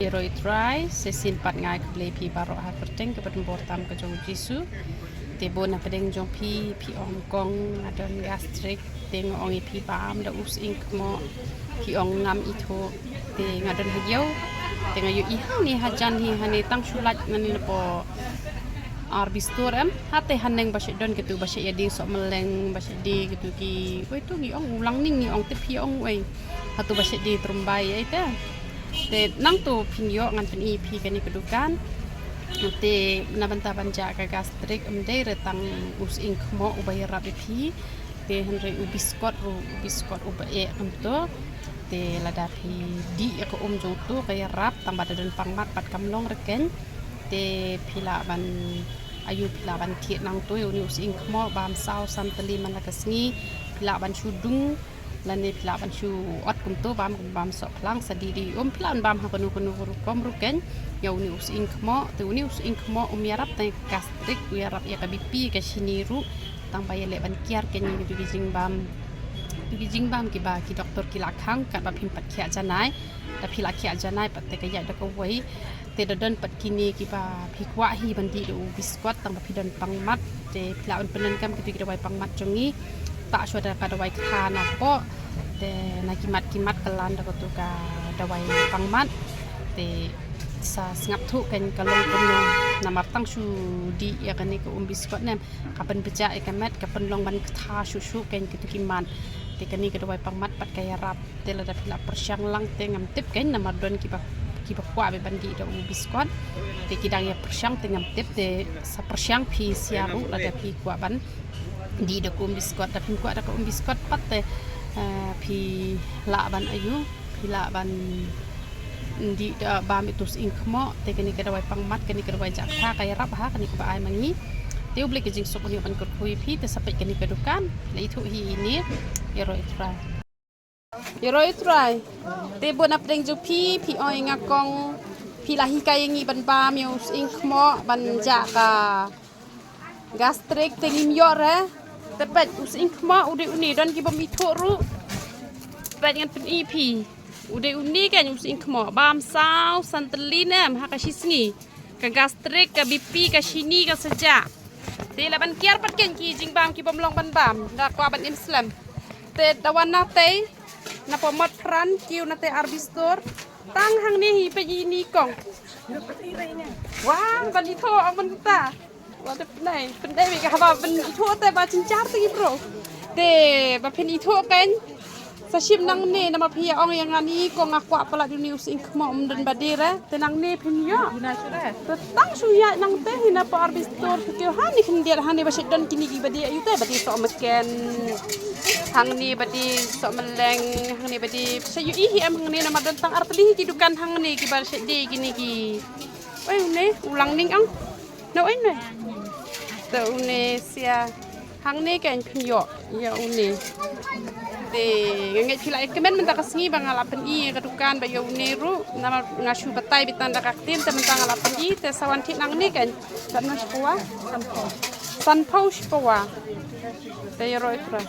Roi try sesin pat ngai ke play pi barok ha perteng ke pedembor tam ke jong jisu te bona pedeng jong pi ong kong adon gastrik te ngong pi pam da us ing mo pi ong ngam itu te ngadon hajau te ngayu ihang ni hajan hi hane tang sulat ngani lepo arbistor hate haneng basik don gitu basik ya ding sok meleng basik di gitu ki oi tu ngi ong ulang ning ngi ong te pi ong oi hatu basik di trumbai ya ite te nang tu pinyo ngan pen ip kani kedukan te nabanta banja ka gastrik emde retang us ing mo ubay rabi pi te henry ubiskot uba e emto te lada pi di ko jong tu kaya rap tambah dan pangmat pat kamlong reken te pila ban ayu pila ban ki nang tu uni us ing mo bam sau santeli manakasngi pila ban sudung lane pila ban shu ot kum tu bam sok lang sadiri plan bam ha kanu kom ruken ya uni us ing mo te uni us ing mo yarap te gastrik yarap ya kabipi ka siniru tang baye le ban kiar ken ni bijing bam ki ba ki doktor ki lakhang kat ba phim pat khia janai da phila khia janai pat te ka ya da ko wei te don pat kini ki ba phikwa hi bandi do biskot tang ba pidon pangmat te pila on penen kam ki ki wai pangmat jongi tak sudah kada wai khana po te na kimat kelan da tu ka dawai pangmat te sa ngap thu kan kalong penuh namar tang su di ya kan ke biskot nem kapan beja e kamet kapan long ban tha su kan kitu kiman te kani ka dawai pangmat pat kaya rap te la da pila persyang lang te ngam tip kan namar don ki ba kwa be bandi da biskot te kidang ya persyang te ngam tip te sa persyang pi siaru la da pi kwa ban di da biskot da pin kwa da biskot pat te pi la ban ayu pi la ban di da bam itu ing mo te kani ka dawai pangmat kani ka dawai jakha kaya rap ha kani ka ba ai mangi te ubli ke jing sok ni ban ko kui pi te sapai kani ka dukan la itu hi ini yero try te bon ap deng ju pi oi ngakong pi lahi kay ngi ban bam yo ing mo ban jaka gastrik te ngim yore te pet us ing mo ude uni don ki bom itu ru pet ngan pen ip ude uni kan us ing mo bam sau santelin ha ka sisngi ka gastrik ka bp ka sini ka seja te la ban kiar pat ken ki jing bam ki bom long ban bam da kwa ban islam te dawan na te na pomot fran kiu na te arbistor tang hang ni hi pe ini kong wah ban itu aman ta waduh penai we ka ba ban itu te ba cincar te bro te ba pen itu kan sa ship nang ne na ma pia ong yang ani ko ngakwa pala di news ing mo dan badira te nang ne pin yo te tang suya nang te hina pa arbistor ke hani khindiar hani ba shedon kini gi badi ayu te badi so meken hang ni badi so meleng hang ni badi sayu ihi am hang ni na madon tang artli ki dukan hang ni ki bar shedi gini ki oi ne ulang ning ang no oi ne te une sia hang ni kan pin yo ya une te ngai pila kemen menta kasngi bang alapen i kedukan ba yo neru nama ngasu batai bitanda kaktin te menta alapen i te sawan ti nang ni kan dan nas puwa sanpau sanpau te yero itra